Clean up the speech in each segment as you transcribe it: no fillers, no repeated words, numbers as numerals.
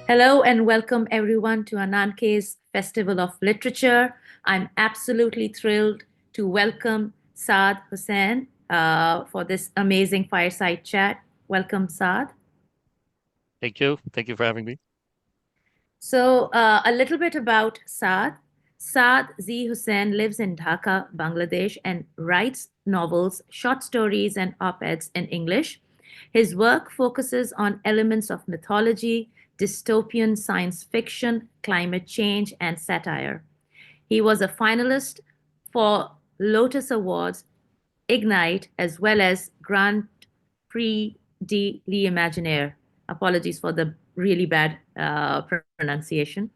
Hello and welcome everyone to Ananke's Festival of Literature. I'm absolutely thrilled to welcome Saad Hossain for this amazing fireside chat. Welcome, Saad. Thank you. Thank you for having me. A little bit about Saad. Saad Z. Hussain lives in Dhaka, Bangladesh, and writes novels, short stories, and op eds in English. His work focuses on elements of mythology, dystopian science fiction, climate change, and satire. He was a finalist for Lotus Awards, Ignite, as well as Grand Prix de l'Imaginaire. Apologies for the really bad pronunciation.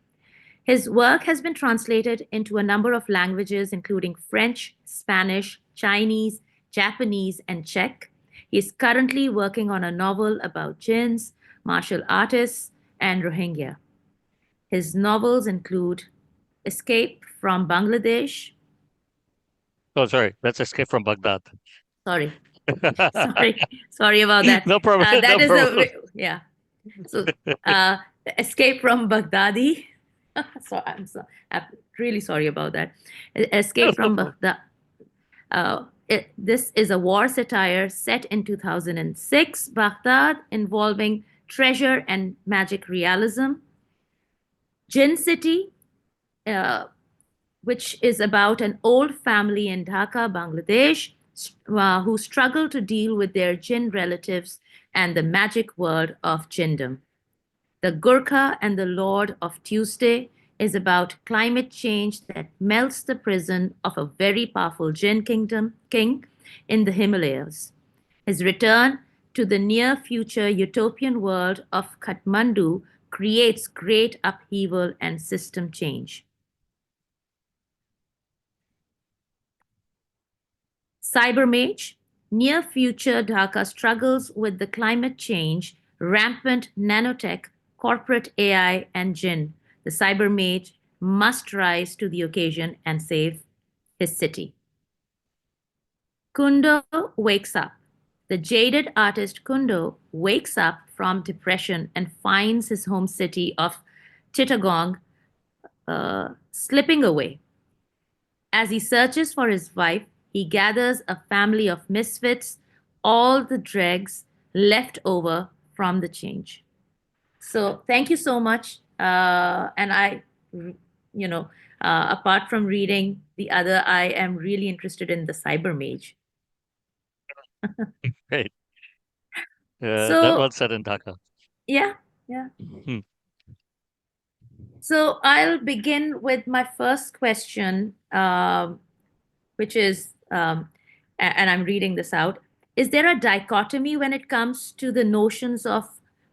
His work has been translated into a number of languages, including French, Spanish, Chinese, Japanese, and Czech. He is currently working on a novel about jinns, martial artists, and Rohingya. His novels include Escape from Bangladesh. Oh, sorry. That's Escape from Baghdad. Sorry, sorry about that. No problem. That No is problem. yeah. So, uh, Escape from Baghdadi. I'm really sorry about that. No Escape from problem. Baghdad. This is a war satire set in 2006 Baghdad involving treasure and magic realism. Jinn City, uh, which is about an old family in Dhaka, Bangladesh, who struggle to deal with their jinn relatives and the magic world of jinndom. The Gurkha and the Lord of Tuesday is about climate change that melts the prison of a very powerful jinn king in the Himalayas. His return to the near future utopian world of Kathmandu creates great upheaval and system change. Cybermage, near future Dhaka struggles with the climate change, rampant nanotech, corporate AI, and Jinn. The cybermage must rise to the occasion and save his city. Kundo wakes up. The jaded artist Kundo wakes up from depression and finds his home city of Chittagong slipping away. As he searches for his wife, he gathers a family of misfits, all the dregs left over from the change. So, thank you so much. And you know, apart from reading the other, I am really interested in the cyber mage. Great. That So, was said in Dhaka. yeah, yeah. Hmm. So, I'll begin with my first question, which is, and I'm reading this out. Is there a dichotomy when it comes to the notions of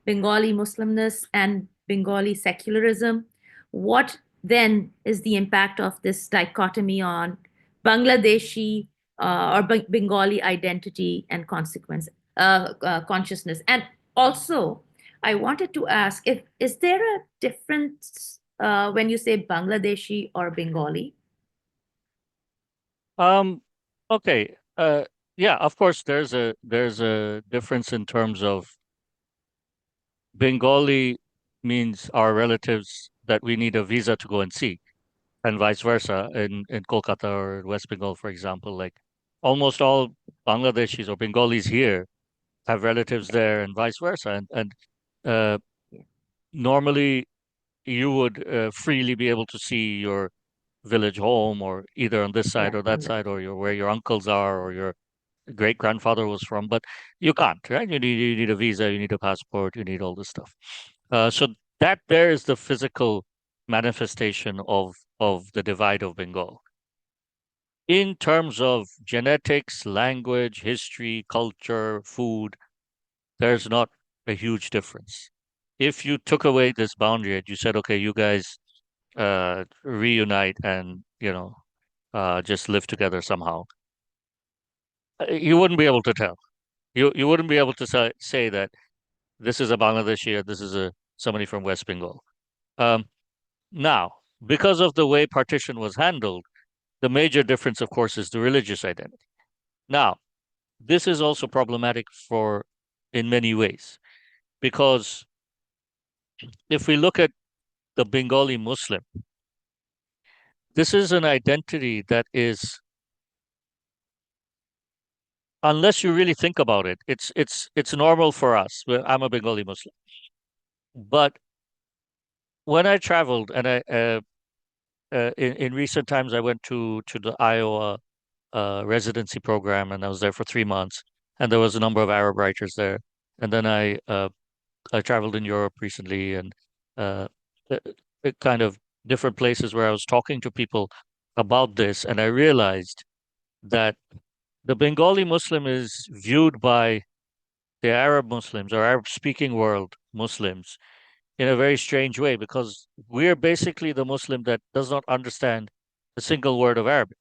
Bengali Muslimness and Bengali secularism? What then is the impact of this dichotomy on Bangladeshi or Bengali identity and consequence, consciousness? And also, I wanted to ask if is there a difference when you say Bangladeshi or Bengali? Um, okay. Yeah, of course, there's a difference in terms of Bengali means our relatives that we need a visa to go and see, and vice versa in Kolkata or West Bengal, for example. Like almost all Bangladeshis or Bengalis here have relatives there, and vice versa. And uh, normally you would freely be able to see your village home, or either on this side Yeah, or that on side, or where your uncles are, or your great grandfather was from. But you can't, right? You need a visa, you need a passport, you need all this stuff. So that there is the physical manifestation of the divide of Bengal. In terms of genetics, language, history, culture, food, there's not a huge difference. If you took away this boundary and you said, okay, you guys reunite and just live together somehow, you wouldn't be able to tell. You wouldn't be able to say that this is a Bangladeshi or this is a somebody from West Bengal. Um, Now, because of the way partition was handled, the major difference, of course, is the religious identity. Now, this is also problematic for in many ways because if we look at the Bengali Muslim, this is an identity that is, unless you really think about it, it's normal for us. Well, I'm a Bengali Muslim, but when I traveled and in recent times I went to the Iowa residency program, and I was there for 3 months, and there was a number of Arab writers there, and then I traveled in Europe recently, and uh, uh, kind of different places where I was talking to people about this, and I realized that the Bengali Muslim is viewed by the Arab Muslims or Arab speaking world Muslims in a very strange way because we're basically the Muslim that does not understand a single word of Arabic.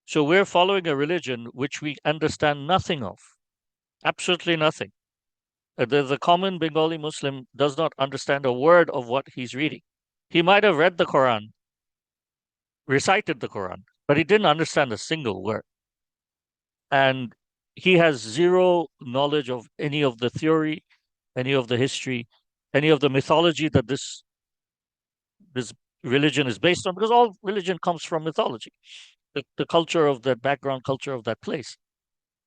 So we're following a religion which we understand nothing of, absolutely nothing. The common Bengali Muslim does not understand a word of what he's reading. He might have read the Quran, recited the Quran, but he didn't understand a single word. And he has zero knowledge of any of the theory, any of the history, any of the mythology that this religion is based on, because all religion comes from mythology, the culture of that background culture of that place.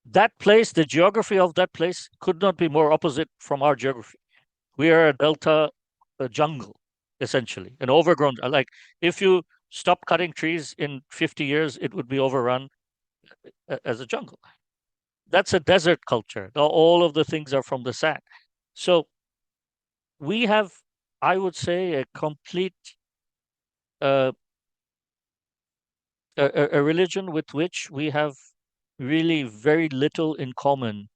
That place, the geography of that place could not be more opposite from our geography. We are a delta, a jungle, essentially, an overgrown. Like if you stop cutting trees in 50 years, it would be overrun as a jungle. That's a desert culture. All of the things are from the sand. So we have, I would say, a complete uh, a religion with which we have really very little in common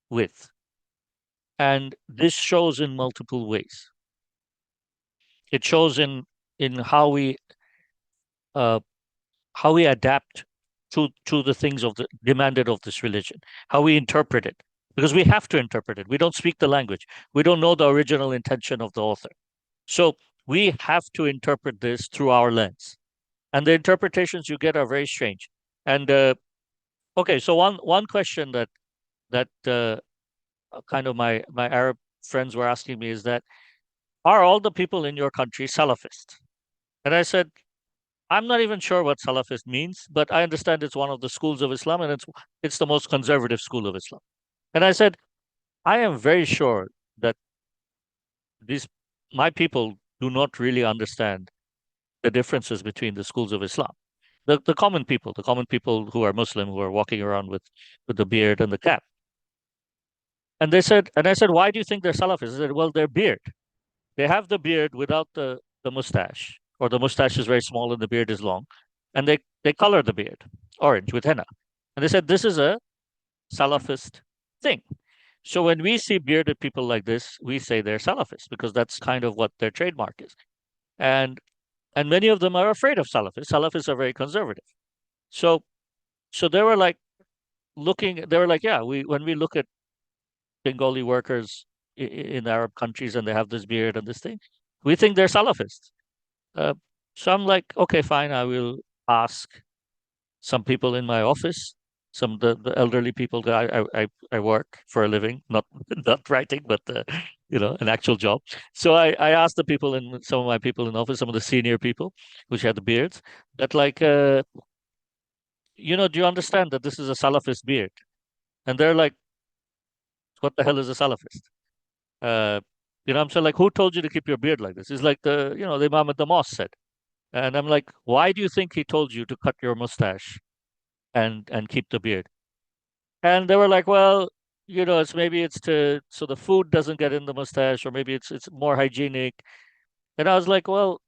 with. And this shows in multiple ways. It shows in uh, how we adapt to the things of the demanded of this religion, how we interpret it, because we have to interpret it. We don't speak the language. We don't know the original intention of the author. So we have to interpret this through our lens. And the interpretations you get are very strange. And okay, so one question that kind of my Arab friends were asking me is that are all the people in your country Salafist? And I said, I'm not even sure what Salafist means, but I understand it's one of the schools of Islam, and it's the most conservative school of Islam. And I said, I am very sure that these my people do not really understand the differences between the schools of Islam. The common people who are Muslim, who are walking around with the beard and the cap. And they said, and I said, why do you think they're Salafists? They said, well, their beard. They have the beard without the mustache, or the mustache is very small and the beard is long, and they color the beard orange with henna. And they said this is a Salafist thing. So when we see bearded people like this, we say they're Salafists because that's kind of what their trademark is. And and many of them are afraid of Salafists. Salafists are very conservative. So so they were like they were like, yeah, we when we look at Bengali workers in Arab countries and they have this beard and this thing, we think they're Salafists. Uh, so I'm like, okay, fine. I will ask some people in my office, some the elderly people that I work for a living, not not writing, but an actual job. So I asked the people in some of my people in the office, some of the senior people, which had the beards, that like, do you understand that this is a Salafist beard? And they're like, what the hell is a Salafist? Uh, I'm saying like, who told you to keep your beard like this? It's like the Imam at the mosque said. And I'm like, why do you think he told you to cut your mustache and keep the beard? And they were like, well, it's maybe it's to so the food doesn't get in the mustache, or maybe it's more hygienic. And I was like, well,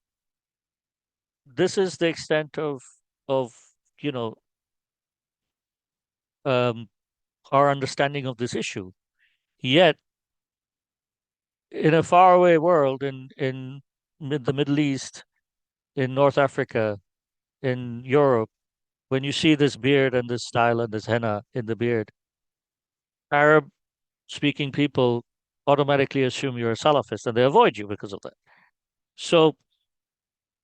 this is the extent of you know um, our understanding of this issue. Yet, in a faraway world, in the Middle East, in North Africa, in Europe, when you see this beard and this style and this henna in the beard, Arab speaking people automatically assume you're a Salafist and they avoid you because of that. So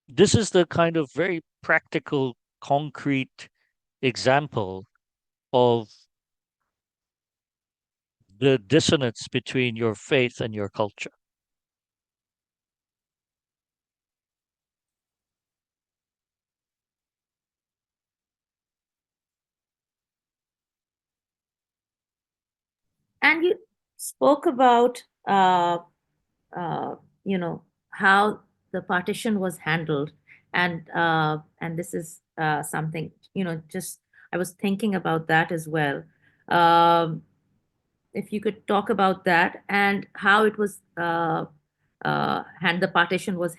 this is the kind of very practical, concrete example of the dissonance between your faith and your culture. And you spoke about, uh, you know, how the partition was handled, and this is something, just I was thinking about that as well. Um, if you could talk about that and how it was the partition was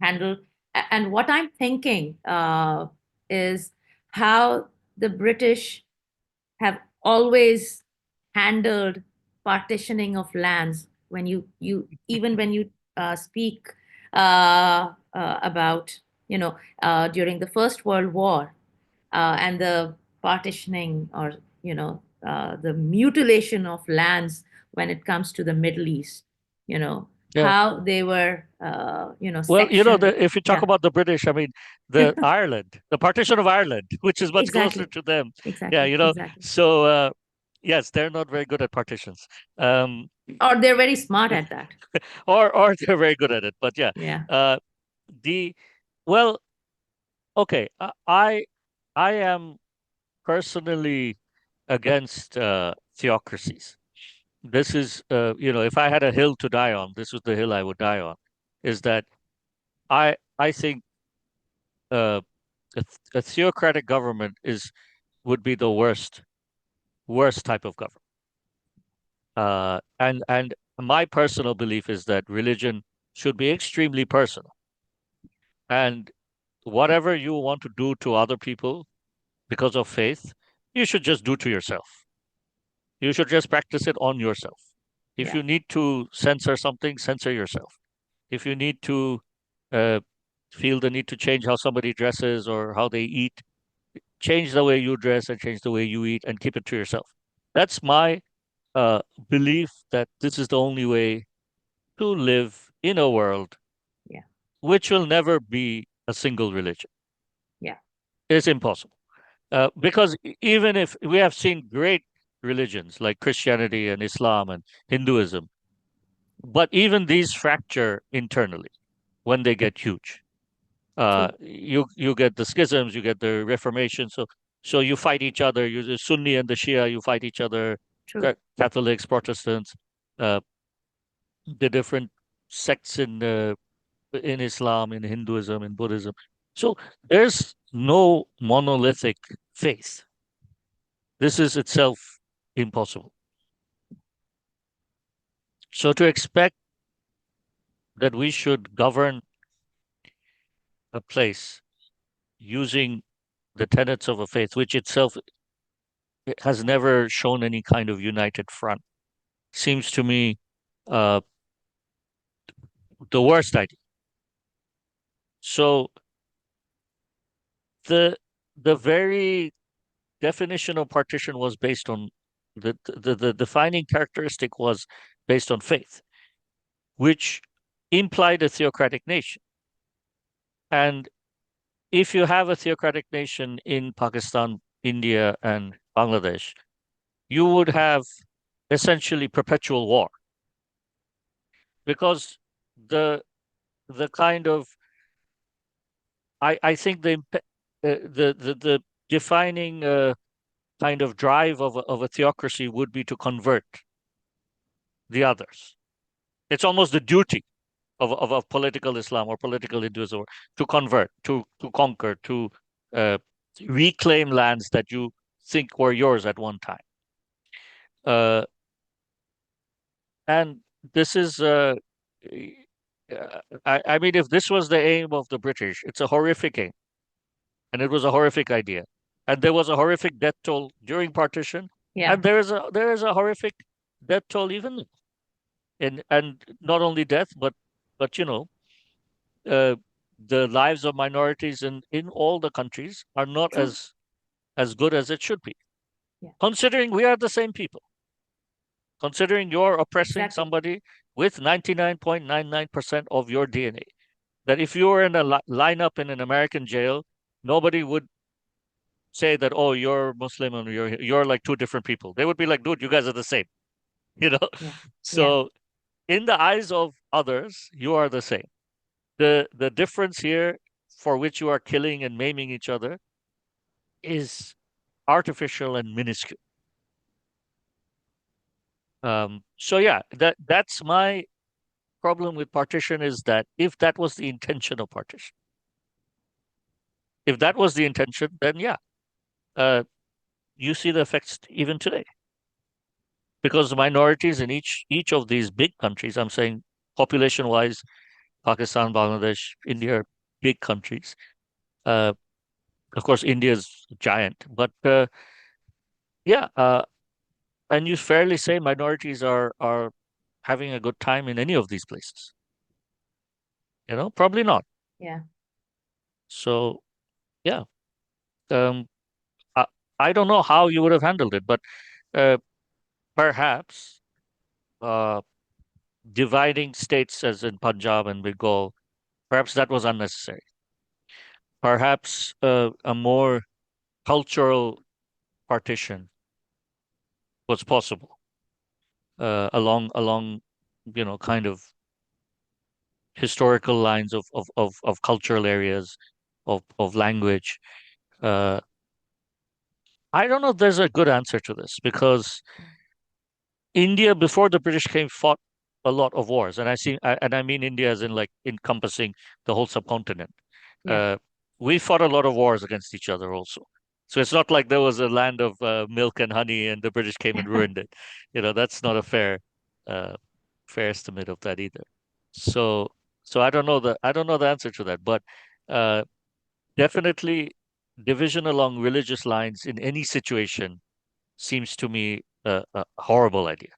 handled. And what I'm thinking is how the British have always handled partitioning of lands. When you even when you speak about, during the First World War, and the partitioning, or the mutilation of lands when it comes to the Middle East, Yeah. how they were Well, sectioned. if you talk Yeah. about the British, I mean, the partition of Ireland, which is much closer Exactly, to them. Yeah, exactly, exactly. so yes, they're not very good at partitions. Um, Or they're very smart at that. or they're very good at it. But yeah, Yeah, uh, the well, okay, I am personally against theocracies. This is, if I had a hill to die on, this was the hill I would die on. Is that I think uh, a theocratic government would be the worst type of government. And my personal belief is that religion should be extremely personal, and whatever you want to do to other people because of faith, you should just do to yourself. You should just practice it on yourself. If yeah, you need to censor something, censor yourself. If you need to uh, feel the need to change how somebody dresses or how they eat, change the way you dress and change the way you eat and keep it to yourself. That's my uh, belief that this is the only way to live in a world yeah, which will never be a single religion. yeah. It's impossible. Because even if we have seen great religions like Christianity and Islam and Hinduism, but even these fracture internally when they get huge. True, You get the schisms, you get the Reformation. So you fight each other. You the Sunni and the Shia, you fight each other. true. Catholics, Protestants, uh, the different sects in Islam, in Hinduism, in Buddhism. So there's no monolithic faith. This is itself impossible. So to expect that we should govern a place using the tenets of a faith, which itself has never shown any kind of united front, seems to me uh, the worst idea. So the the very definition of partition was based on the defining characteristic was based on faith, which implied a theocratic nation. And if you have a theocratic nation in Pakistan, India, and Bangladesh, you would have essentially perpetual war because the the kind of I think the defining kind of drive of a theocracy would be to convert the others. It's almost the duty of political Islam or political Hinduism to convert, to conquer, to uh, reclaim lands that you think were yours at one time. Uh, and this is, I mean, if this was the aim of the British, it's a horrific aim, and it was a horrific idea, and there was a horrific death toll during partition, Yeah, and there is a horrific death toll even, and not only death, but uh, the lives of minorities in all the countries are not true. as good as it should be. Yeah, Considering we are the same people, considering you're oppressing exactly. somebody with 99.99% of your DNA, that if you were in a lineup in an American jail, nobody would say that, oh, you're Muslim and you're like two different people. They would be like, dude, you guys are the same, you know? Yeah, yeah. So in the eyes of others, you are the same. The difference here for which you are killing and maiming each other is artificial and minuscule. So yeah, that's my problem with partition is that if that was the intention of partition, if that was the intention, then yeah, uh, you see the effects even today because the minorities in each of these big countries, I'm saying population wise, Pakistan, Bangladesh, India are big countries. Uh, of course, India is giant, but yeah, and you fairly say minorities are having a good time in any of these places. Probably not. Yeah. So yeah, um, I, I don't know how you would have handled it, but uh, perhaps uh, dividing states as in Punjab and Bengal, perhaps that was unnecessary. Perhaps a more cultural partition was possible along kind of historical lines of cultural areas of language. Uh, I don't know if there's a good answer to this because India, before the British came, fought a lot of wars, and I mean India as in like encompassing the whole subcontinent. Yeah. Uh, we fought a lot of wars against each other also. So it's not like there was a land of milk and honey and the British came and ruined it. That's not a uh, fair estimate of that either. So so I don't know the answer to that, but uh, definitely division along religious lines in any situation seems to me a horrible idea.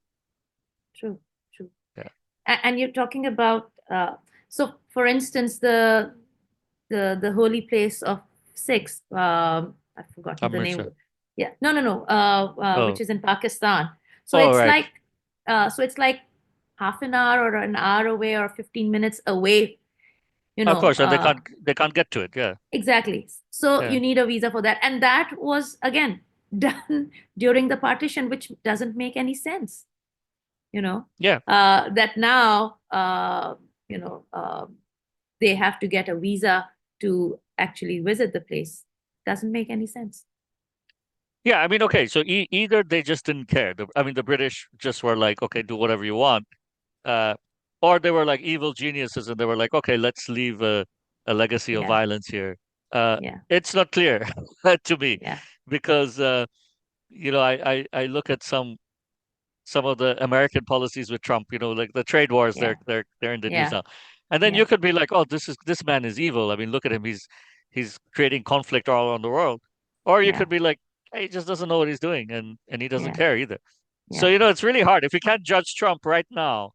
True. True. Yeah. And you're talking about so for instance the holy place of Sikhs, I've forgotten the name. Amritsar. Yeah, no, no, no, which Oh, is in Pakistan. So all it's right. like half an hour or an hour away or 15 minutes away, you Of know. course, and they can't get to it. Yeah, Exactly. So yeah, you need a visa for that, and that was again done during the partition, which doesn't make any sense, you know. yeah, That now you know they have to get a visa to actually visit the place. Doesn't make any sense. yeah. I mean, okay. So either they just didn't care. I mean, the British just were like, okay, do whatever you want, uh, or they were like evil geniuses and they were like, okay, let's leave a legacy of Yeah, violence here. Uh, yeah, it's not clear to me yeah, because I look at some of the American policies with Trump, like the trade wars, yeah, they're in the news yeah, now. And then yeah, you could be like, oh, this man is evil. I mean, look at him. He's creating conflict all around the world. Or you yeah, could be like, hey, he just doesn't know what he's doing and he doesn't yeah, care either. So, yeah, it's really hard. If you can't judge Trump right now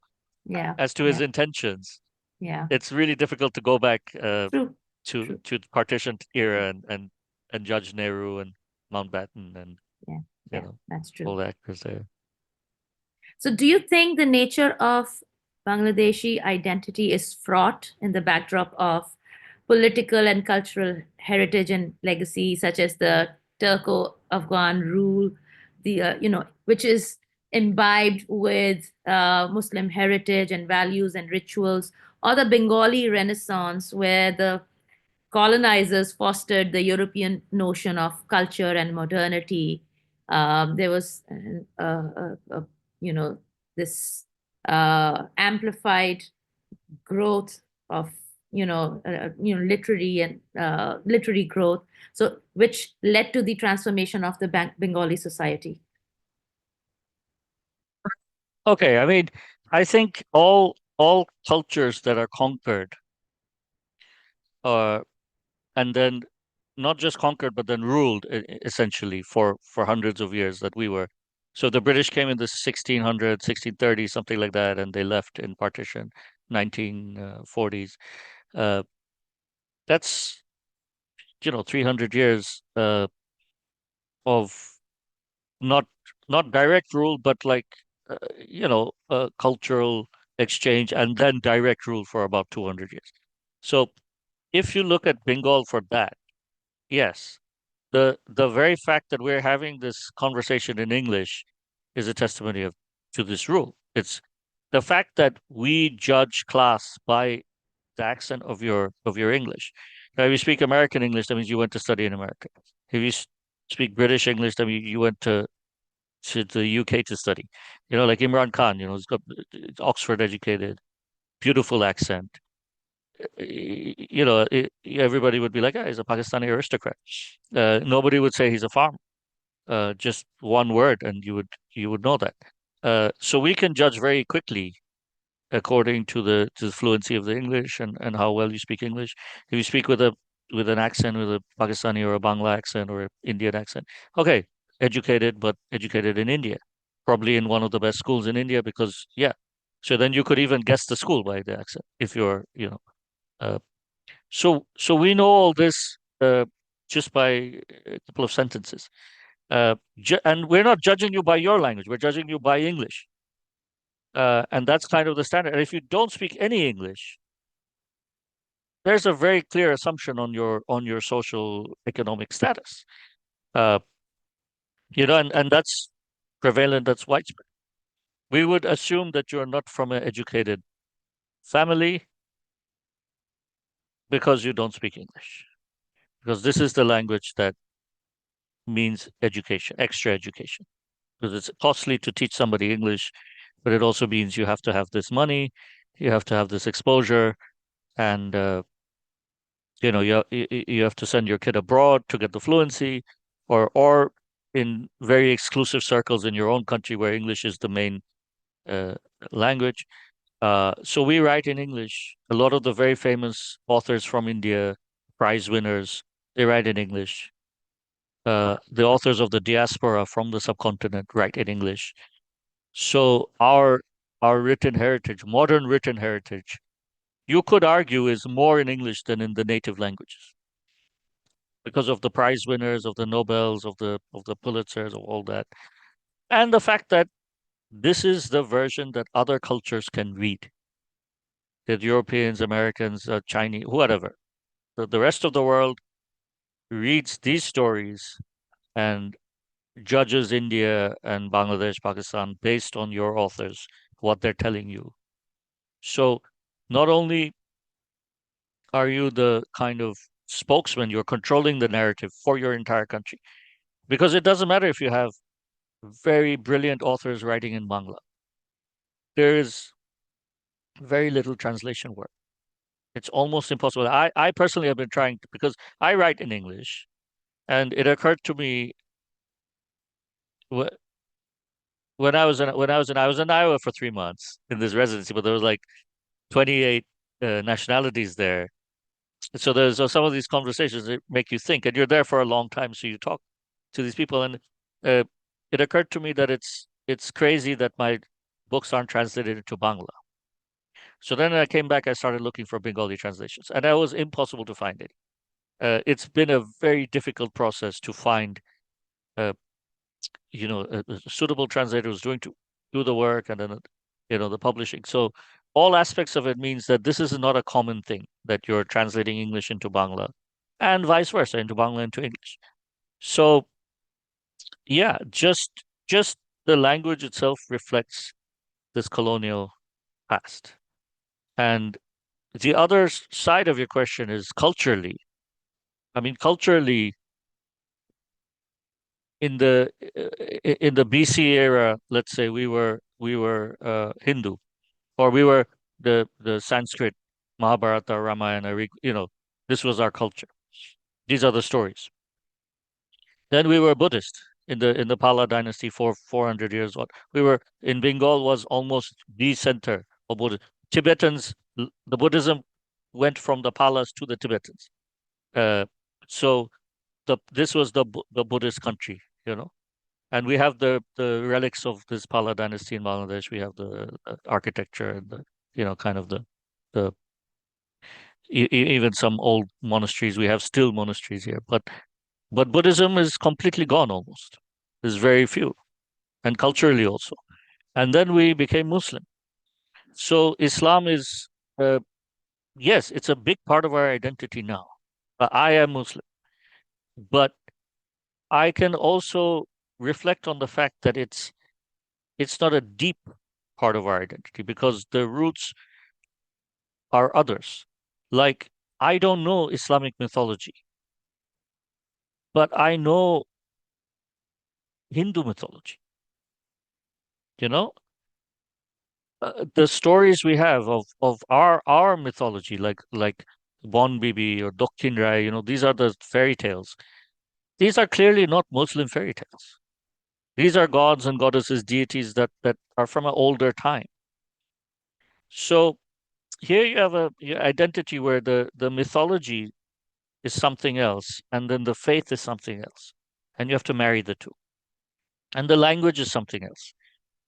yeah, as to his yeah, intentions, yeah. it's really difficult to go back True, to true, to the partition true. era and judge Nehru and Mountbatten and Yeah, you yeah, know that's true. all the actors there. So, do you think the nature of Bangladeshi identity is fraught in the backdrop of political and cultural heritage and legacy, such as the Turco-Afghan rule, which is imbibed with Muslim heritage and values and rituals, or the Bengali Renaissance, where the colonizers fostered the European notion of culture and modernity. There was, you know, this amplified growth of, literary and literary growth. So, which led to the transformation of the Bengali society. Okay, I mean, I think all cultures that are conquered, uh, and then not just conquered, but then ruled essentially for hundreds of years that we were. So the British came in the 1600s, 1630s, something like that, and they left in partition, 1940s. Uh, that's 300 years of not not direct rule, but like cultural exchange, and then direct rule for about 200 years. So if you look at Bengal for that, yes, the very fact that we're having this conversation in English is a testimony to this rule. It's the fact that we judge class by the accent of your English. Now, if you speak American English, that means you went to study in America. If you speak British English, that means you went to to the UK to study. Like Imran Khan, he's got Oxford educated, beautiful accent. Everybody would be like, he's a Pakistani aristocrat. Nobody would say he's a farmer. Just one word, and you would know that. So we can judge very quickly according to the fluency of the English and how well you speak English. If you speak with an accent, with a Pakistani or a Bangla accent or an Indian accent, okay, educated, but educated in India, probably in one of the best schools in India because yeah. So then you could even guess the school by the accent if you're, uh, so we know all this just by a couple of sentences. And we're not judging you by your language, we're judging you by English. And that's kind of the standard. And if you don't speak any English, there's a very clear assumption on your social economic status. Uh, and that's prevalent, that's widespread. We would assume that you're not from an educated family because you don't speak English. Because this is the language that means education, extra education. Because it's costly to teach somebody English, but it also means you have to have this money, you have to have this exposure, and you have to send your kid abroad to get the fluency, or in very exclusive circles in your own country where English is the main uh, language. So we write in English. A lot of the very famous authors from India, prize winners, they write in English. The authors of the diaspora from the subcontinent write in English. So our written heritage, modern written heritage, you could argue is more in English than in the native languages because of the prize winners, of the Nobels, of the Pulitzers, of all that, and the fact that this is the version that other cultures can read, that Europeans, Americans, Chinese, whatever, the rest of the world reads these stories and judges India and Bangladesh, Pakistan based on your authors, what they're telling you. So not only are you the kind of spokesman, you're controlling the narrative for your entire country. Because it doesn't matter if you have very brilliant authors writing in Bangla. There is very little translation work. It's almost impossible. I personally have been trying to, because I write in English, and it occurred to me wh- when I was in Iowa for 3 months in this residency, but there was like 28 nationalities there. So there's some of these conversations that make you think, and you're there for a long time, so you talk to these people, and uh, it occurred to me that it's crazy that my books aren't translated into Bangla. So then I came back, I started looking for Bengali translations, and it was impossible to find it. It's been a very difficult process to find, uh, a suitable translator who's doing to do the work, and then, the publishing. So all aspects of it means that this is not a common thing that you're translating English into Bangla, and vice versa, into Bangla into English. So yeah, just the language itself reflects this colonial past. And the other side of your question is culturally. I mean, culturally, in the in the BC era, let's say we were Hindu, or we were the Sanskrit, Mahabharata, Ramayana. This was our culture. These are the stories. Then we were Buddhist in the Pala dynasty for 400 years. What we were in Bengal was almost the center of Buddhism. Tibetans, the Buddhism went from the Palas to the Tibetans. Uh, so this was the Buddhist country, and we have the relics of this Pala dynasty in Bangladesh. We have the architecture and kind of the even some old monasteries. We have still monasteries here, but Buddhism is completely gone almost. There's very few, and culturally also. And then we became Muslim. So Islam is, yes, it's a big part of our identity now. I am Muslim, but I can also reflect on the fact that it's not a deep part of our identity because the roots are others. Like, I don't know Islamic mythology, but I know Hindu mythology. You know, the stories we have of our mythology, like Bon Bibi or Dokkin Rai, these are the fairy tales. These are clearly not Muslim fairy tales. These are gods and goddesses, deities that are from an older time. So here you have a your identity where the mythology is something else, and then the faith is something else, and you have to marry the two. And the language is something else.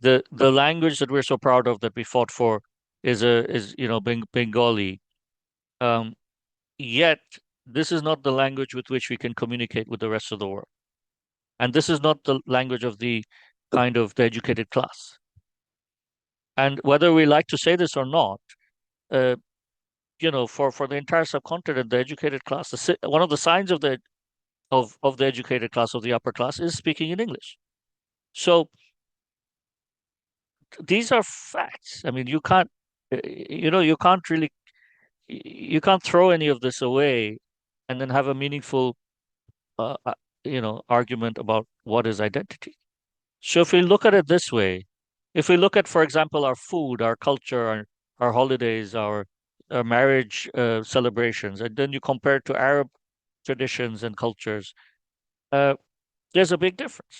The language that we're so proud of that we fought for is Bengali. Um, Yet this is not the language with which we can communicate with the rest of the world, and this is not the language of the kind of the educated class. And whether we like to say this or not, uh, for the entire subcontinent, the educated class, one of the signs of the educated class, of the upper class, is speaking in English. So these are facts. I mean, you can't really, you can't throw any of this away and then have a meaningful, uh, uh, argument about what is identity. So if we look at it this way, if we look at, for example, our food, our culture, our holidays, our marriage celebrations, and then you compare it to Arab traditions and cultures, uh, there's a big difference.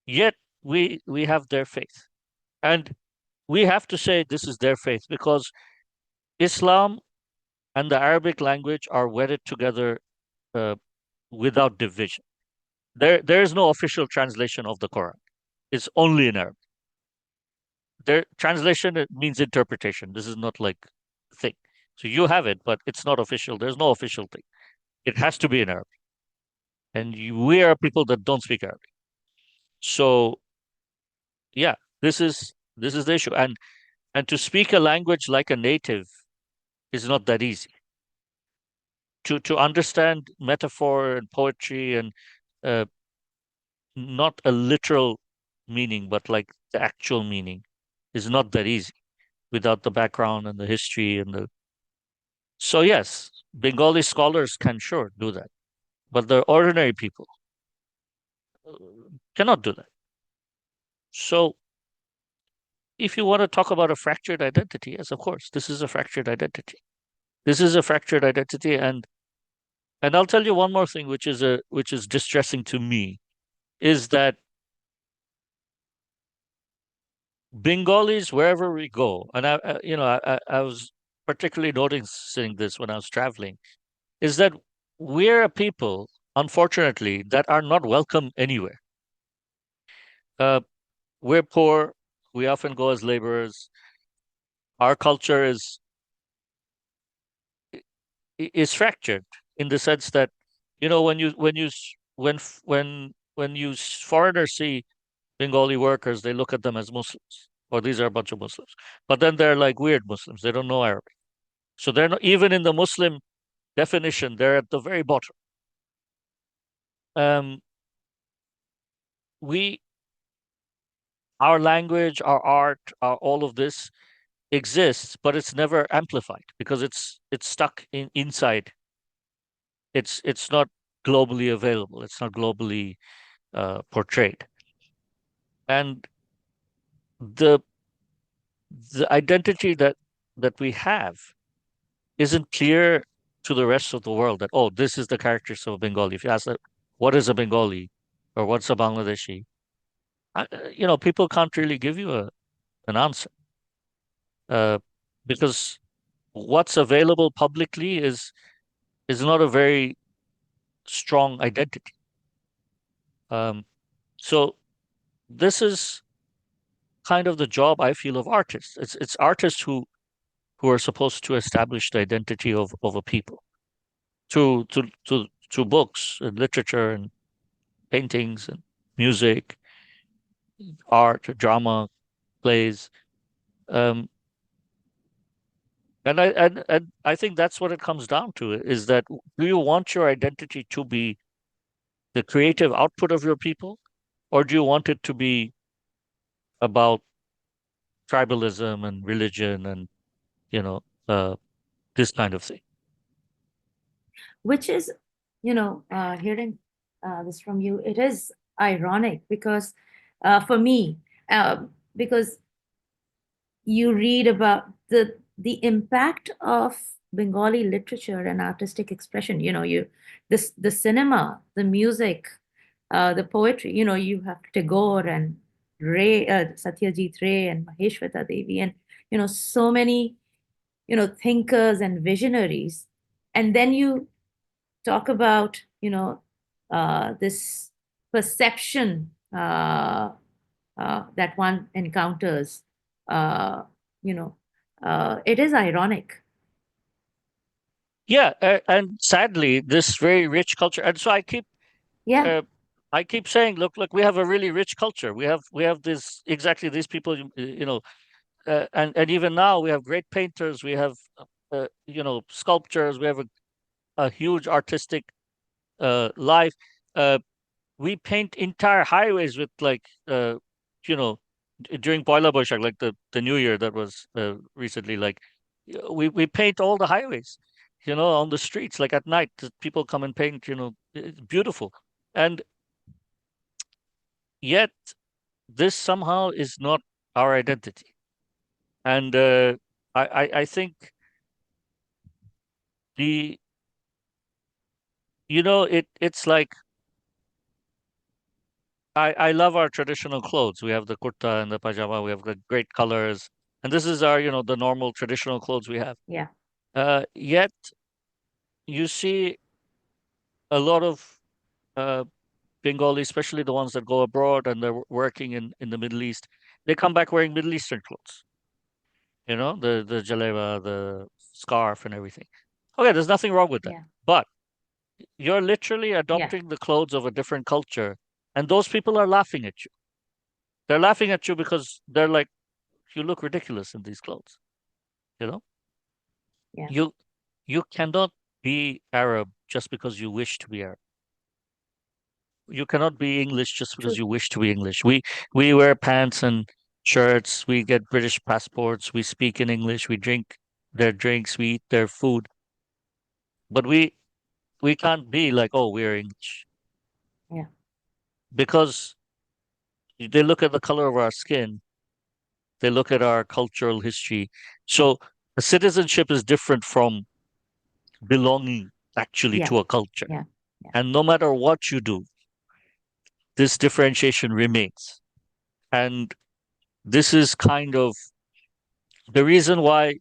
Yet we have their faith, and we have to say this is their faith because Islam and the Arabic language are wedded together uh, without division. There is no official translation of the Quran. It's only in Arabic. Their translation means interpretation. This is not like a thing. So you have it, but it's not official. There's no official thing. It has to be in Arabic, and we are people that don't speak Arabic. So yeah, this is the issue, and to speak a language like a native is not that easy. To understand metaphor and poetry and uh, not a literal meaning, but like the actual meaning is not that easy without the background and the history and the. So yes, Bengali scholars can sure do that, but the ordinary people uh, cannot do that. So if you want to talk about a fractured identity, yes, of course, this is a fractured identity. This is a fractured identity, and I'll tell you one more thing, which is distressing to me, is that Bengalis, wherever we go, and I was particularly noticing this when I was traveling, is that we're a people, unfortunately, that are not welcome anywhere. Uh, we're poor. We often go as laborers. Our culture is fractured in the sense that, when foreigners see Bengali workers, they look at them as Muslims, or these are a bunch of Muslims. But then they're like weird Muslims. They don't know Arabic. So they're not even in the Muslim definition, they're at the very bottom. Um, we, our language, our art, all of this exists, but it's never amplified because it's stuck inside. It's not globally available. It's not globally portrayed. And the the identity that we have isn't clear to the rest of the world that, oh, this is the characteristics of a Bengali. If you ask that, what is a Bengali or what's a Bangladeshi, people can't really give you an answer uh, because what's available publicly is not a very strong identity. Um, so this is kind of the job I feel of artists. It's artists who are supposed to establish the identity of a people through books and literature and paintings and music, art, drama, plays. Um, and I think that's what it comes down to is that do you want your identity to be the creative output of your people, or do you want it to be about tribalism and religion and you know uh, this kind of thing? Which is, hearing this from you, it is ironic because for me, because you read about the impact of Bengali literature and artistic expression. The cinema, the music, the poetry. You have Tagore and Satyajit Ray and Maheshwata Devi, and so many thinkers and visionaries. And then you talk about this perception that one encounters. Uh, you know, it is ironic. Yeah, and sadly, this very rich culture, and so Yeah, uh, I keep saying, look, we have a really rich culture. We have this exactly these people, and even now we have great painters, we have sculptors, we have a huge artistic life. Uh, we paint entire highways with you know during Poila Boishak, like the New Year that was recently. Like we paint all the highways, on the streets. Like at night, people come and paint. It's beautiful, and yet this somehow is not our identity. And I think the it's like I love our traditional clothes. We have the kurta and the pajama. We have the great colors, and this is our the normal traditional clothes we have. yeah, Yet you see a lot of uh, Bengali, especially the ones that go abroad and they're working in the Middle East. They come back wearing Middle Eastern clothes. The jaleba, the scarf, and everything. Okay, there's nothing wrong with that, yeah, but you're literally yeah, adopting the clothes of a different culture, and those people are laughing at you. They're laughing at you because they're like, you look ridiculous in these clothes. You know, yeah. you you cannot be Arab just because you wish to be Arab. You cannot be English just because True. you wish to be English. We wear pants and shirts. We get British passports. We speak in English. We drink their drinks. We eat their food. But we can't be like, oh, we're English Yeah, because they look at the color of our skin. They look at our cultural history. So a citizenship is different from belonging actually yeah, to a culture. yeah, yeah. And no matter what you do, this differentiation remains. And this is kind of the reason why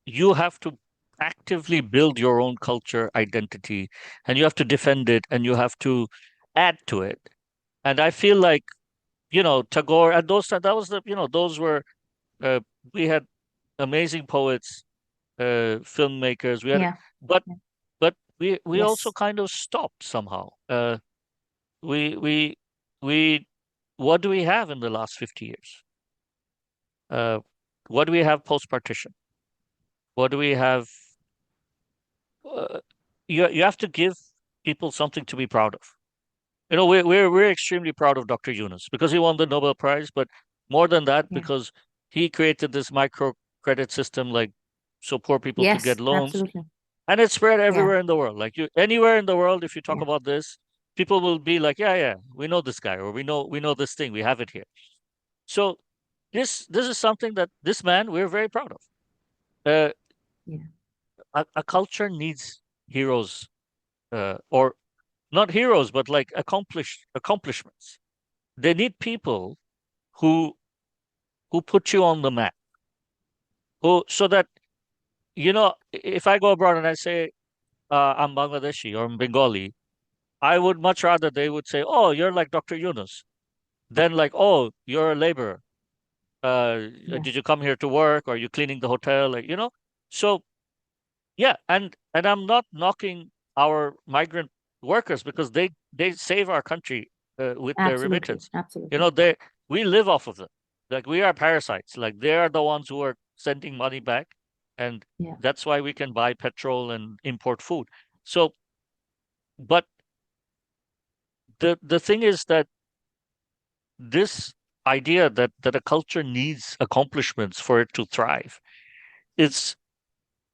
you have to actively build your own culture identity, and you have to defend it, and you have to add to it. And I feel like, Tagore and that was those were, uh, we had amazing poets, filmmakers. Yeah, But, yeah. we also Yes, kind of stopped somehow. We, we, we, what do we have in the last 50 years? Uh, what do we have post partition? What do we have? Uh, you have to give people something to be proud of. We're extremely proud of Dr. Yunus because he won the Nobel Prize, but more than that, yeah, because he created this micro credit system, like so poor people could get yes, loans, absolutely. and it's spread Yeah, everywhere in the world. Like anywhere in the world, if you talk yeah, about this, people will be like, yeah, yeah, we know this guy, or we know this thing, we have it here. So this is something that this man we're very proud of. Uh, yeah. a culture needs heroes, or not heroes, but like accomplished accomplishments. They need people who who put you on the map, who so that if I go abroad and I say I'm Bangladeshi or I'm Bengali, I would much rather they would say, "Oh, you're like Dr. Yunus," than like, "Oh, you're a laborer. Yeah, Did you come here to work? Or are you cleaning the hotel?" So yeah, and I'm not knocking our migrant workers because they save our country with their absolutely, remittance. You absolutely. know, they we live off of them. Like we are parasites. Like they are the ones who are sending money back, and Yeah, that's why we can buy petrol and import food. So, but the thing is that this idea that a culture needs accomplishments for it to thrive, it's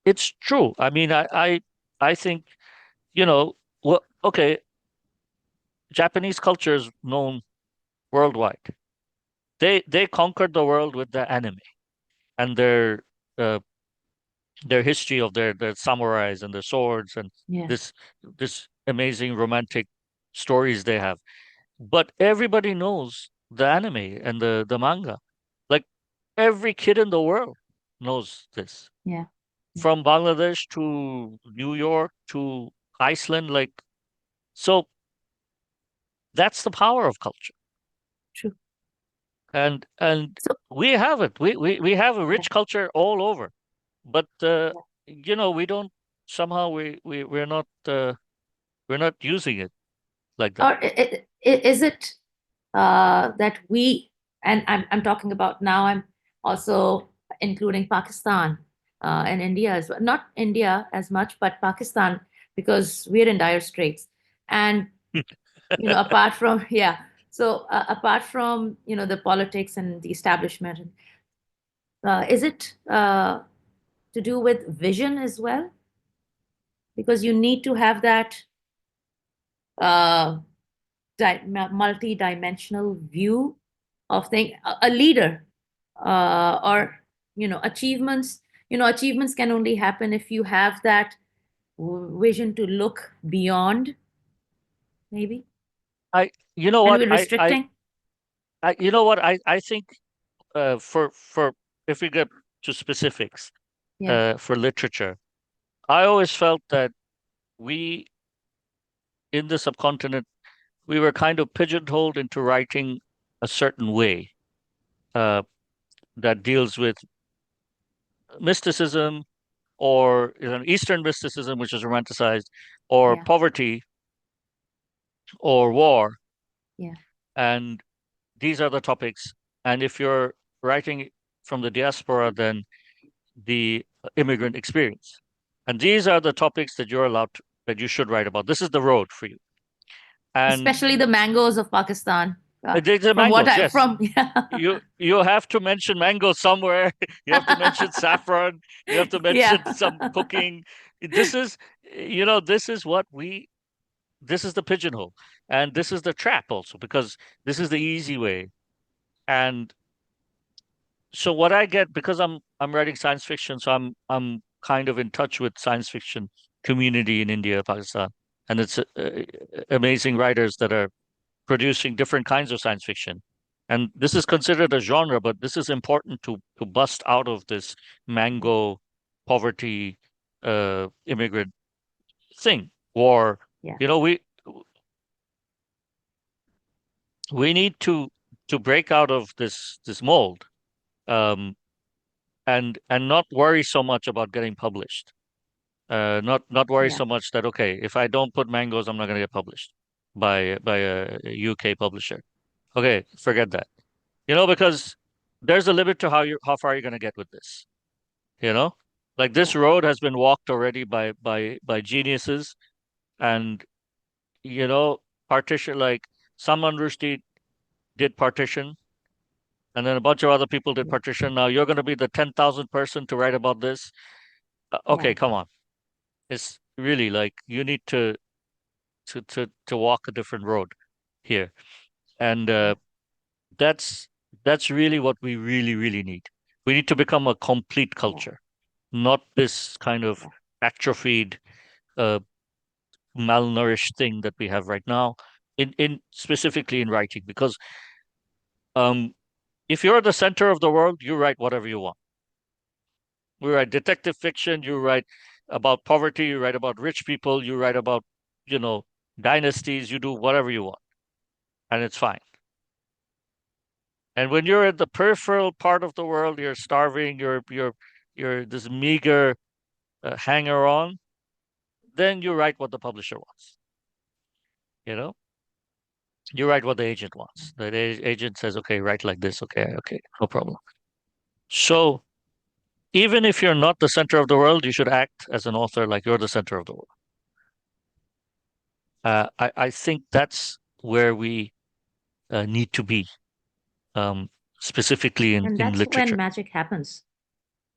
it's true. I mean, I think well, okay, Japanese culture is known worldwide. they conquered the world with the anime and uh, their history of their samurais and their swords and Yeah. this this amazing romantic stories they have. But everybody knows the anime and the manga. Like every kid in the world knows this. Yeah. Yeah. From Bangladesh to New York to Iceland, like so that's the power of culture. True. And So we have it. We have a yeah. rich culture all over. But Yeah. we don't somehow we're not using it like that. Or is it that we, and I'm talking about now, I'm also including Pakistan and India as well. Not India as much, but Pakistan, because we're in dire straits. And, apart from, yeah, so apart from, the politics and the establishment, is it to do with vision as well? Because you need to have that uh, multi-dimensional view of thing, a leader, or achievements can only happen if you have that vision to look beyond, maybe, I you know and what we're restricting. you know what I think for if we get to specifics Yeah. for literature, I always felt that we in the subcontinent we were kind of pigeonholed into writing a certain way uh, that deals with mysticism or Eastern mysticism, which is romanticized, or Yeah. poverty or war, Yeah. and these are the topics. And if you're writing from the diaspora, then the immigrant experience. And these are the topics that you're allowed to, that you should write about. This is the road for you. And Especially the mangoes of Pakistan, the from what mangoes, I yes. from yeah. You have to mention mango somewhere. You have to mention saffron. You have to mention some Yeah. cooking. This is, this is what this is the pigeonhole. And this is the trap also, because this is the easy way. And so what I get, because I'm writing science fiction, so I'm kind of in touch with science fiction community in India, Pakistan, and it's amazing writers that are producing different kinds of science fiction. And this is considered a genre, but this is important to bust out of this mango poverty immigrant thing. War, Yeah. you know, we need to break out of this mold. Um, and not worry so much about getting published. Not worry Yeah. so much that okay, if I don't put mangoes, I'm not going to get published by a UK publisher. Okay, forget that. Because there's a limit to how far you're going to get with this. You know, like Yeah. this road has been walked already by geniuses, and you know, partition like Salman Rushdie did partition, and then a bunch of other people did Yeah. partition. Now you're going to be the 10,000th person to write about this. Okay, Yeah. come on. It's really like you need to walk a different road here, and Yeah. that's that's really what we really need. We need to become a complete Yeah. culture, not this kind of Yeah. atrophied, uh, malnourished thing that we have right now. In specifically in writing, because um, if you're the center of the world, you write whatever you want. You write detective fiction, you write about poverty, you write about rich people, you write about, you know, dynasties, you do whatever you want, and it's fine. And when you're in the peripheral part of the world, you're starving, you're this meager hanger on, then you write what the publisher wants. You know, you write what the agent wants. The agent says, okay, write like this. Okay, okay, no problem. So even if you're not the center of the world, you should act as an author like you're the center of the world. I think that's where we need to be, um, specifically And in that's when literature. magic happens.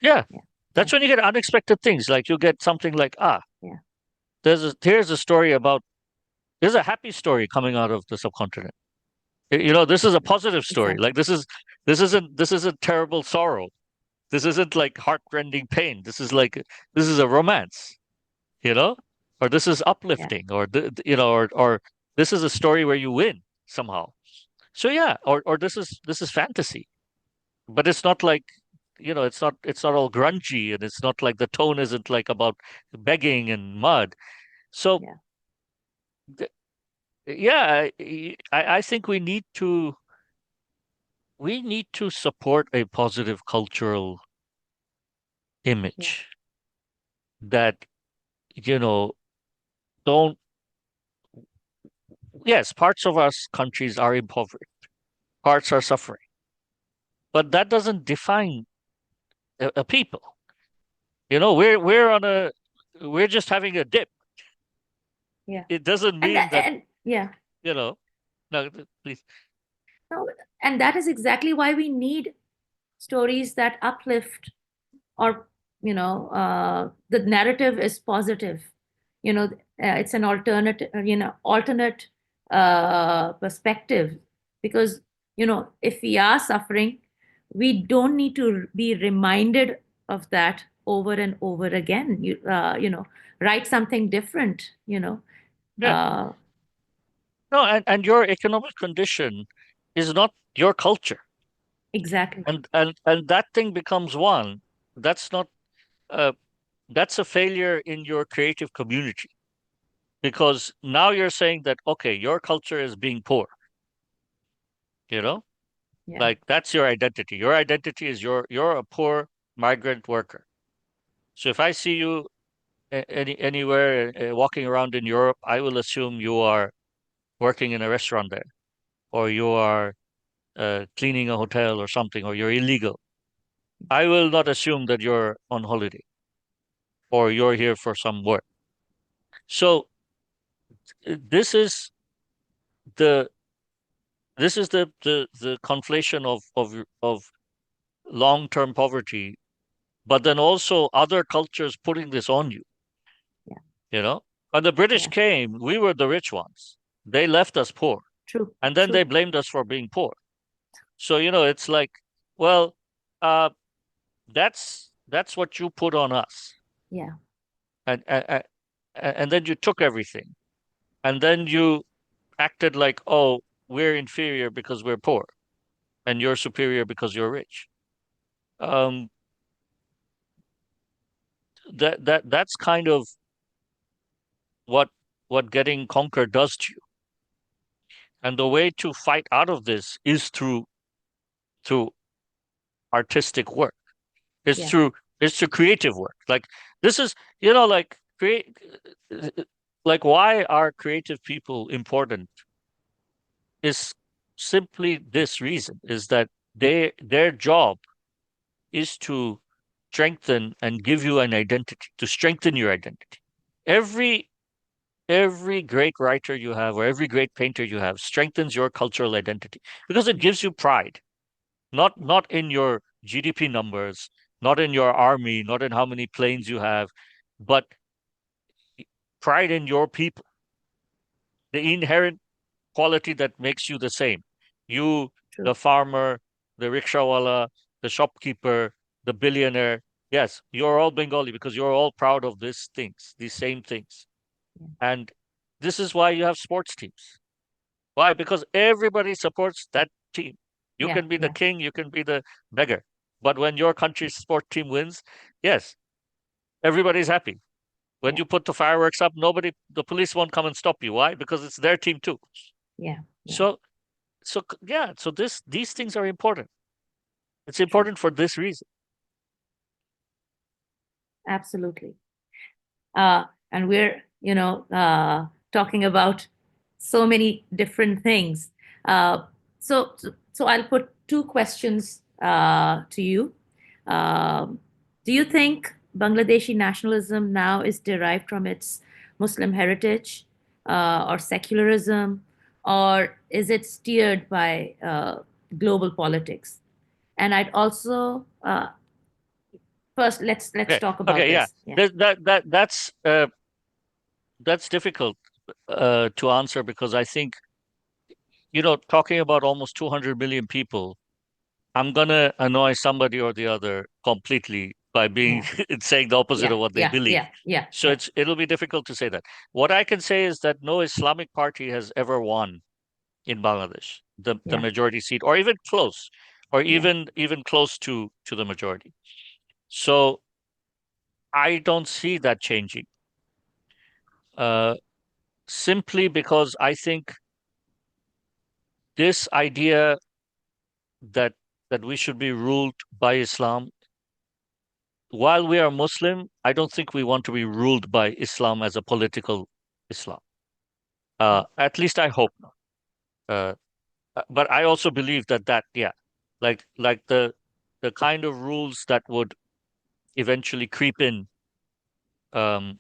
Yeah, Yeah. Yeah. that's when you get unexpected things. Like you get something like, Yeah. here's a story about, there's a happy story coming out of the subcontinent. This is a positive story. exactly. Like this isn't terrible sorrow. This isn't like heartrending pain. This is a romance, you know, or this is Yeah, uplifting, or or this is a story where you win somehow. So yeah, or this is fantasy, but it's not like it's not all grungy, and it's not like the tone isn't like about begging and mud. So yeah, th- yeah, I think we need to support a positive cultural yeah, image that you know don't yes, parts of our countries are impoverished, parts are suffering, but that doesn't define a people. We're just having a dip. yeah. It doesn't And mean that, and yeah, you know, no, please. no, and that is exactly why we need stories that uplift, or the narrative is positive. It's an alternate perspective, because if we are suffering, we don't need to be reminded of that over and over again. Write something different. Yeah. uh, No, and your economic condition is not your culture. exactly. And that thing becomes one. That's not uh that's a failure in your creative community, because now you're saying that okay, your culture is being poor, you know? Yeah, Like that's your identity. Your identity is you're a poor migrant worker. So if I see you anywhere walking around in Europe, I will assume you are working in a restaurant there, or you are cleaning a hotel or something, or you're illegal. I will not assume that you're on holiday or you're here for some work. So this is the the conflation of long-term poverty, but then also other cultures putting this on you. yeah, You know, when the British yeah. came, we were the rich ones. They left us poor, True, and then they true. blamed us for being poor. So it's like, well, uh, that's what you put on us, Yeah, and then you took everything, and then you acted like, oh, we're inferior because we're poor, and you're superior because you're rich. Um, that's kind of what getting conquered does to you, and the way to fight out of this is through artistic work. It's yeah, through creative work. Like this is like create like why are creative people important is simply this reason, is that their job is to strengthen and give you an identity, to strengthen your identity. Every every great writer you have, or every great painter you have, strengthens your cultural identity because it yeah, gives you pride, not in your GDP numbers, not in your army, not in how many planes you have, but pride in your people, the inherent quality that makes you the same. You, true. the farmer, the rickshawala, the shopkeeper, the billionaire. Yes, you're all Bengali because you're all proud of these same things. Yeah, And this is why you have sports teams. Why? Because everybody supports that team. You yeah, can be the yeah, king, you can be the beggar. But when your country's sport team wins, yes, everybody's happy. When yeah, you put the fireworks up, the police won't come and stop you. Why? Because it's their team too. yeah, yeah. So, yeah, so these things are important. It's True. important for this reason. Absolutely. And we're talking about so many different things. So I'll put two questions to you. Do you think Bangladeshi nationalism now is derived from its Muslim heritage, or secularism, or is it steered by global politics? And I'd also first, let's Okay, talk about okay, yeah. this. Yeah, That's difficult to answer because I think talking about almost 200 million people, I'm gonna annoy somebody or the other completely by being Yeah. saying the opposite Yeah. of what they Yeah. believe. Yeah. Yeah. So Yeah. it'll be difficult to say that. What I can say is that no Islamic party has ever won in Bangladesh, the Yeah. majority seat, or even close, or Yeah. even close to the majority. So I don't see that changing. Uh, Simply because I think this idea that we should be ruled by Islam, while we are Muslim, I don't think we want to be ruled by Islam as a political Islam. At least I hope not. Uh, but I also believe that yeah, like the kind of rules that would eventually creep in um,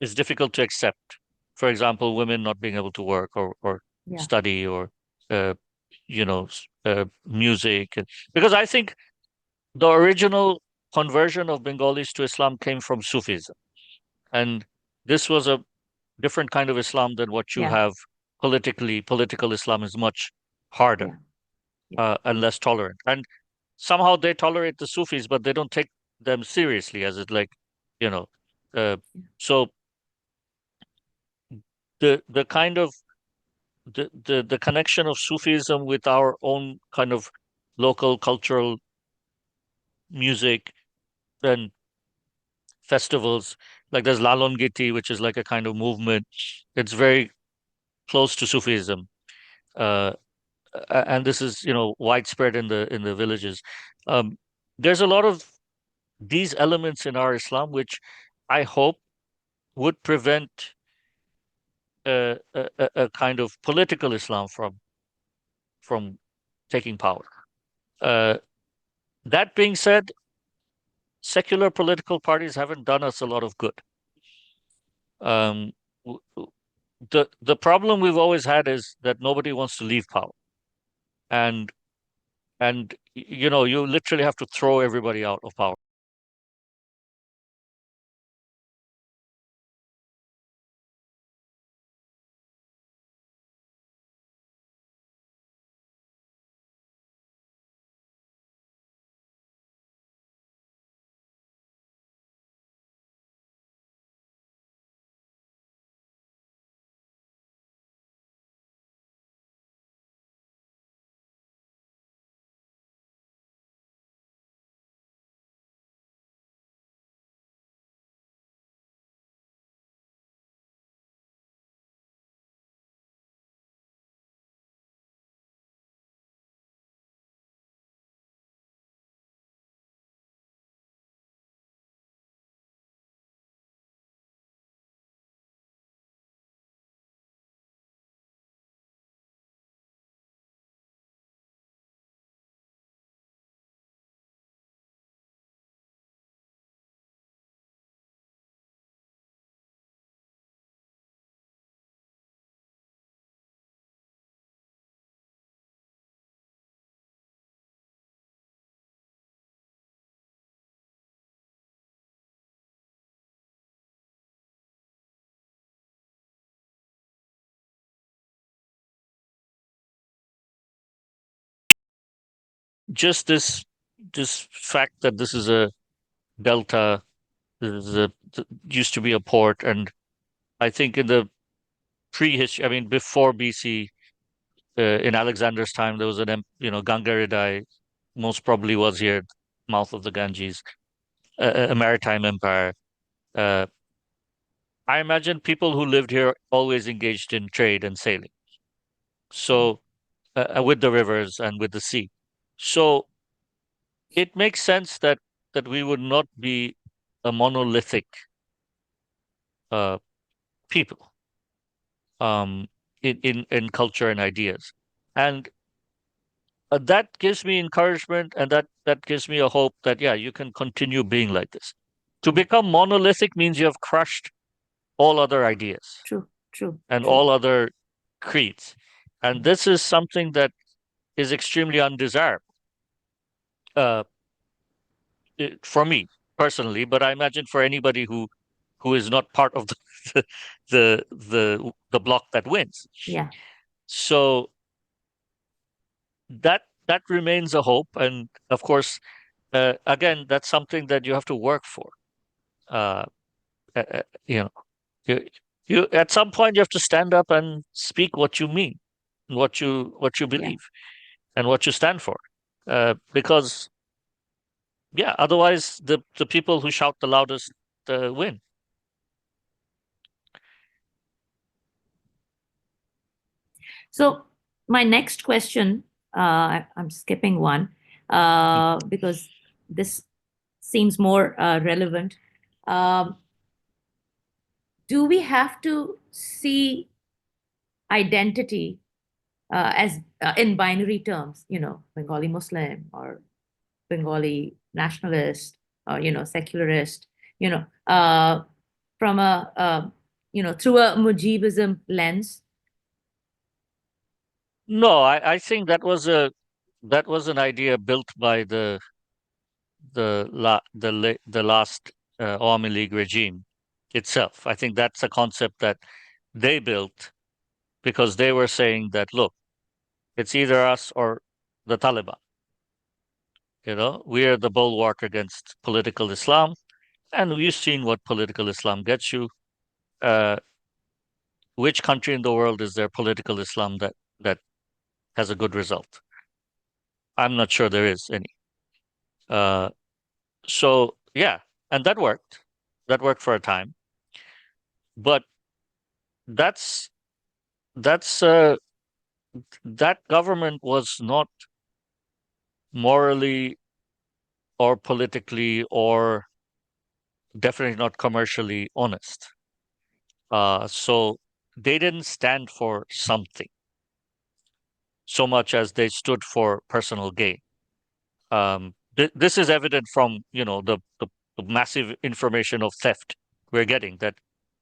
is difficult to accept. For example, women not being able to work or Yeah. study or uh, music, because I think the original conversion of Bengalis to Islam came from Sufism, and this was a different kind of Islam than what you Yeah. have politically. Political Islam is much harder Yeah. Yeah. and less tolerant, and somehow they tolerate the Sufis, but they don't take them seriously as it like, you know. Uh, so the kind of the connection of Sufism with our own kind of local cultural music and festivals, like there's Lalon Giti, which is like a kind of movement. It's very close to Sufism, uh, and this is widespread in the villages. Um, there's a lot of these elements in our Islam, which I hope would prevent a kind of political Islam from taking power. Uh, that being said, secular political parties haven't done us a lot of good. Um, the problem we've always had is that nobody wants to leave power, and you literally have to throw everybody out of power. Just this fact that this is a delta, this is used to be a port, and I think in the prehistory, I mean before BC, in Alexander's time, there was Gangaridai most probably was here, mouth of the Ganges, a maritime empire. Uh, I imagine people who lived here always engaged in trade and sailing. So, with the rivers and with the sea. So it makes sense that we would not be a monolithic uh, people in culture and ideas. And that gives me encouragement, and that gives me a hope that, yeah, you can continue being like this. To Yeah. become monolithic means you have crushed all other ideas True. True. and True. all other creeds. And Yeah. this is something that is extremely undesirable uh, for me personally, but I imagine for anybody who is not part of the the block that wins. Yeah. So that remains a hope, and of course, again, that's something that you have to work for. Uh, you know, you you at some point you have to stand up and speak what you mean, what you Yeah. believe, and what you stand for, because yeah, otherwise the people who shout the loudest win. So my next question, I'm skipping one because this seems more relevant. Um, do we have to see identity as in binary terms? Bengali Muslim or Bengali nationalist or secularist. You know, from through a Mujibism lens. No, I think that was an idea built by the last Army League regime itself. I think that's a concept that they built because they were saying that, look, it's either us or the Taliban. We are the bulwark against political Islam, and we've seen what political Islam gets you. Uh, which country in the world is there political Islam that has a good result? I'm not sure there is any. Uh, so yeah, and that worked. That worked for a time, but that's that's that government was not morally or politically or definitely not commercially honest. So they didn't stand for something so much as they stood for personal gain. This is evident from the massive information of theft we're getting. That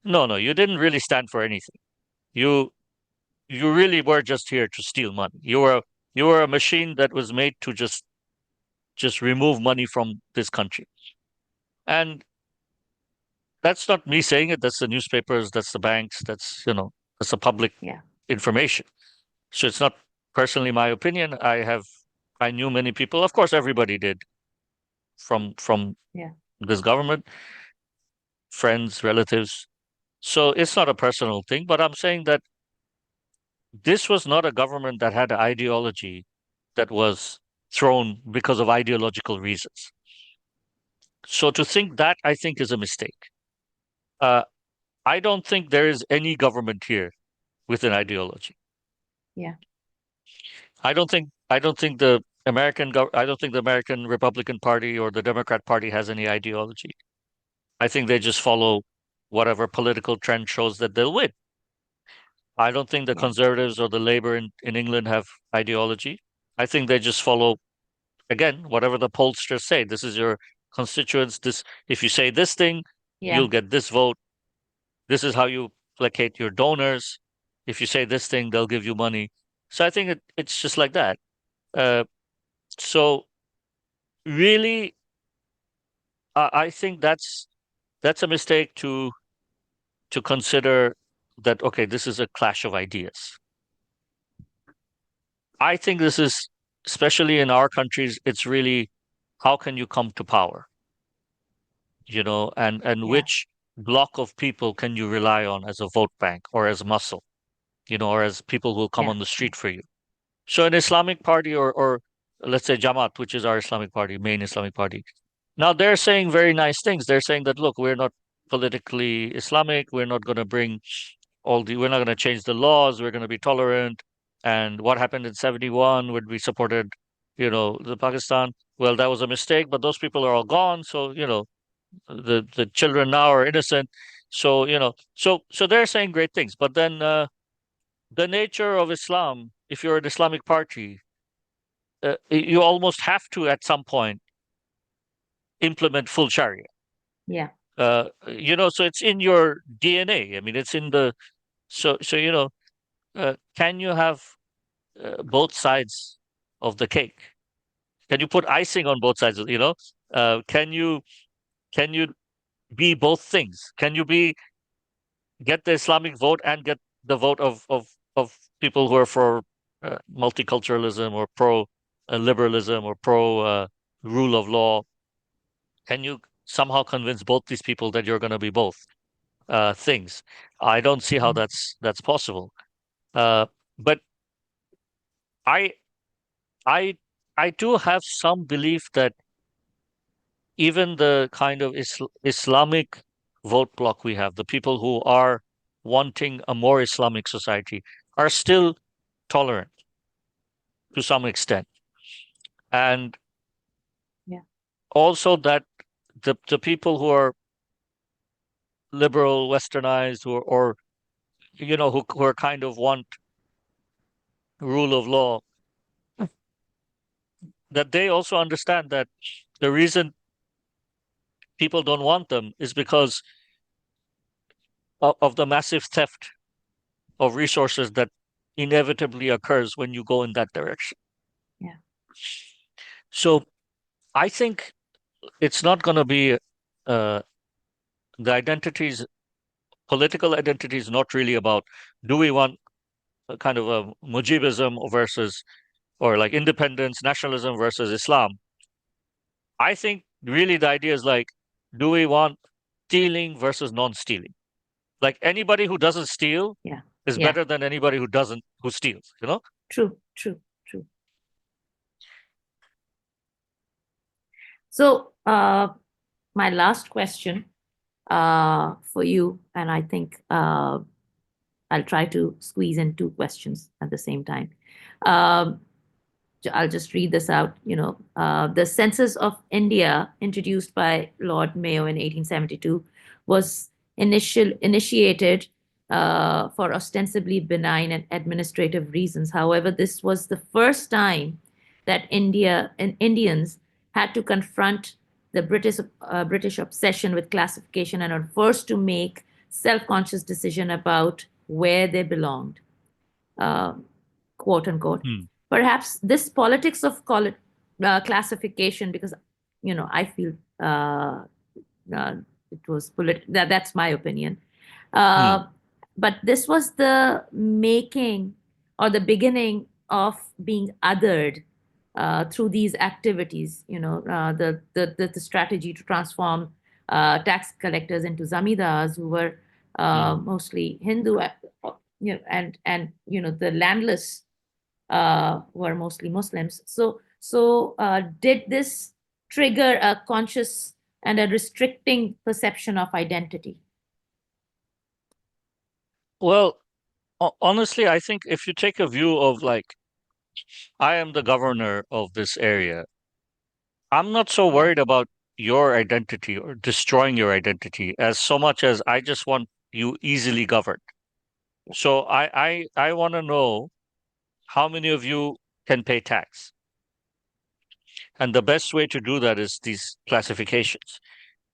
no, you didn't really stand for anything. You you really were just here to steal money. You were a machine that was made to just remove money from this country. And that's not me saying it. That's the newspapers. That's the banks. That's the public Yeah, information. So it's not personally my opinion. I knew many people. Of course, everybody did from yeah, this government, friends, relatives. So it's not a personal thing. But I'm saying that this was not a government that had an ideology that was thrown because of ideological reasons. So to think that, I think, is a mistake. Uh, I don't think there is any government here with an ideology. yeah, I don't think the American Republican Party or the Democrat Party has any ideology. I think they just follow whatever political trend shows that they'll win. I don't think the yeah, Conservatives or the Labour in England have ideology. I think they just follow, again, whatever the pollsters say. This is your constituents. This, if you say this thing, yeah. you'll get this vote. This is how you placate your donors. If you say this thing, they'll give you money. So I think it's just like that. Uh, so really, I think that's a mistake to consider that, okay, this is a clash of ideas. I think this is, especially in our countries, it's really how can you come to power, and Yeah, which block of people can you rely on as a vote bank or as muscle, or as people who will come yeah, on the yeah, street for you. So an Islamic party or let's say Jamaat, which is our Islamic party, main Islamic party. Now they're saying very nice things. They're saying that, look, we're not politically Islamic. We're not going to change the laws. We're going to be tolerant. And what happened in 71 when we supported, the Pakistan? Well, that was a mistake, but those people are all gone. So, the children now are innocent. So, so they're saying great things. But then the nature of Islam, if you're an Islamic party, you almost have to at some point implement full Sharia. yeah, So it's in your DNA. I mean, it's in the so can you have both sides of the cake? Can you put icing on both sides? Can you be both things? Can you be get the Islamic vote and get the vote of people who are for multiculturalism or pro liberalism or pro rule of law, can you somehow convince both these people that you're going to be both things? I don't see how Mm. that's possible. Uh, but I I I do have some belief that even the kind of Islamic vote bloc we have, the people who are wanting a more Islamic society, are still tolerant to some extent. And Yeah. also that the people who are liberal, westernized, or who are kind of want rule of law, that they also understand that the reason people don't want them is because of the massive theft of resources that inevitably occurs when you go in that direction. Yeah. So I think it's not going to be uh, the identities, political identity is not really about do we want a kind of a Mujibism versus or like independence, nationalism versus Islam. I think really the idea is like, do we want stealing versus non-stealing? Like anybody who doesn't steal Yeah. is Yeah. better than anybody who steals, you know? True. True. True. So, my last question for you, and I think I'll try to squeeze in two questions at the same time. Um, I'll just read this out. The census of India, introduced by Lord Mayo in 1872, was initiated for ostensibly benign and administrative reasons. However, this was the first time that India and Indians had to confront the British obsession with classification and are forced to make self-conscious decision about where they belonged, uh, quote unquote. Hmm. Perhaps this politics of classification, because I feel uh, it was that's my opinion. Hmm. Uh, but this was the making or the beginning of being othered through these activities. The strategy to transform tax collectors into zamidars who were Hmm. mostly Hindu, and the landless were mostly Muslims. So did this trigger a conscious and a restricting perception of identity? Well, honestly, I think if you take a view of like, I am the governor of this area, I'm not so Yeah, worried about your identity or destroying your identity as so much as I just want you easily governed. So I want to know how many of you can pay tax. And the best way to do that is these classifications.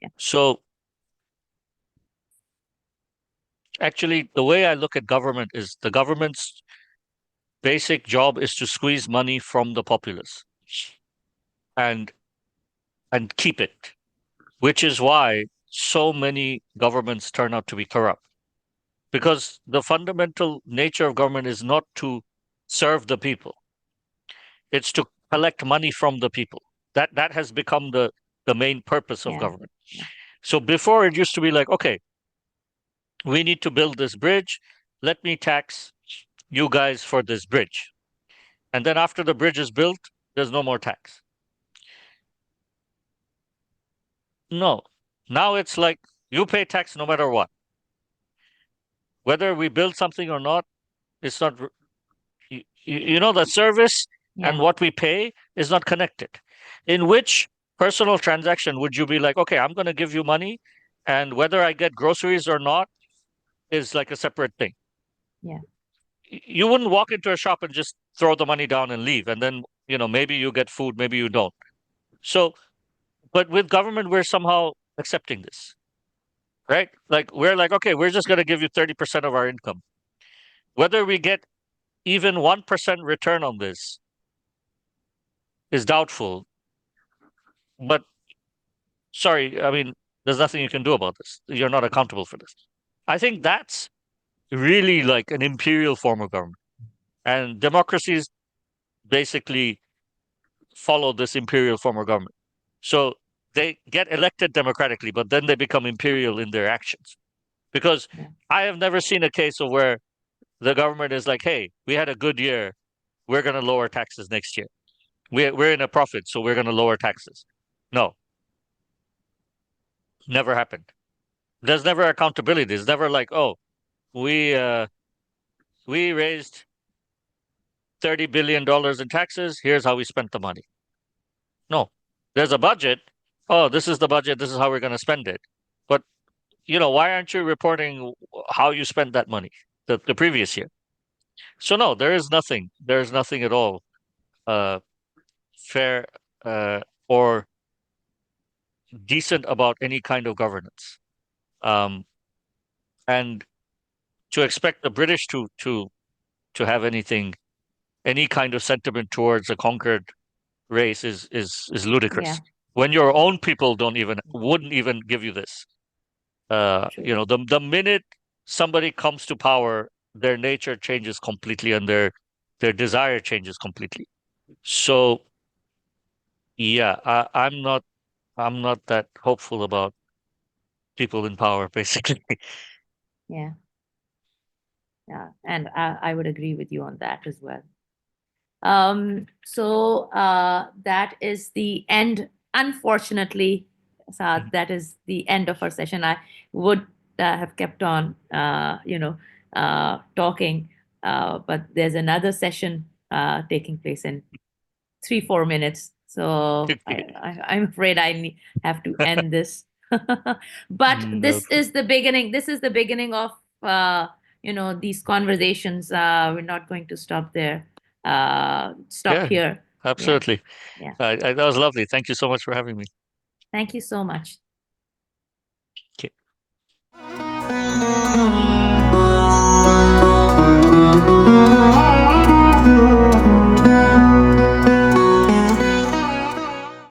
yeah, So actually, the way I look at government is the government's basic job is to squeeze money from the populace and keep it, which is why so many governments turn out to be corrupt. Because the fundamental nature of government is not to serve the people; it's to collect money from the people. That has become the main purpose of yeah, government. yeah, So before it used to be like, okay, we need to build this bridge. Let me tax you guys for this bridge. And then after the bridge is built, there's no more tax. No. Now it's like you pay tax no matter what. Whether we build something or not, it's not, the service and yeah, what we pay is not connected. In which personal transaction would you be like, okay, I'm going to give you money, and whether I get groceries or not is like a separate thing. yeah, You wouldn't walk into a shop and just throw the money down and leave. And then, maybe you get food, maybe you don't. So, but with government, we're somehow accepting this, right? Like, we're like, okay, we're just going to give you 30% of our income. Whether we get even 1% return on this is doubtful. But sorry, I mean, there's nothing you can do about this. You're not accountable for this. I think that's really like an imperial form of government. And democracies basically follow this imperial form of government. So they get elected democratically, but then they become imperial in their actions. Because Yeah. I have never seen a case of where the government is like, hey, we had a good year. We're going to lower taxes next year. We're in a profit, so we're going to lower taxes. No, never happened. There's never accountability. There's never like, oh, we uh, we raised $30 billion in taxes. Here's how we spent the money. No, there's a budget. Oh, this is the budget. This is how we're going to spend it. But why aren't you reporting how you spent that money the previous year? So no, there is nothing. There is nothing at all uh, fair or decent about any kind of governance. Um, and to expect the British to have any kind of sentiment towards a conquered race is Yeah. ludicrous. When your own people wouldn't even give you this. True. The minute somebody comes to power, their nature changes completely and their desire changes completely. So yeah, I'm not that hopeful about people in power, basically. Yeah. Yeah. And I would agree with you on that as well. That is the end. Unfortunately, Saad, that is the end of our session. I would have kept on, talking, but there's another session taking place in 3-4 minutes. So I'm afraid have to end this. But No. this is the beginning. This is the beginning of these conversations. We're not going to stop there. Stop Yeah, here. Yeah, absolutely. yeah. That was lovely. Thank you so much for having me. Thank you so much.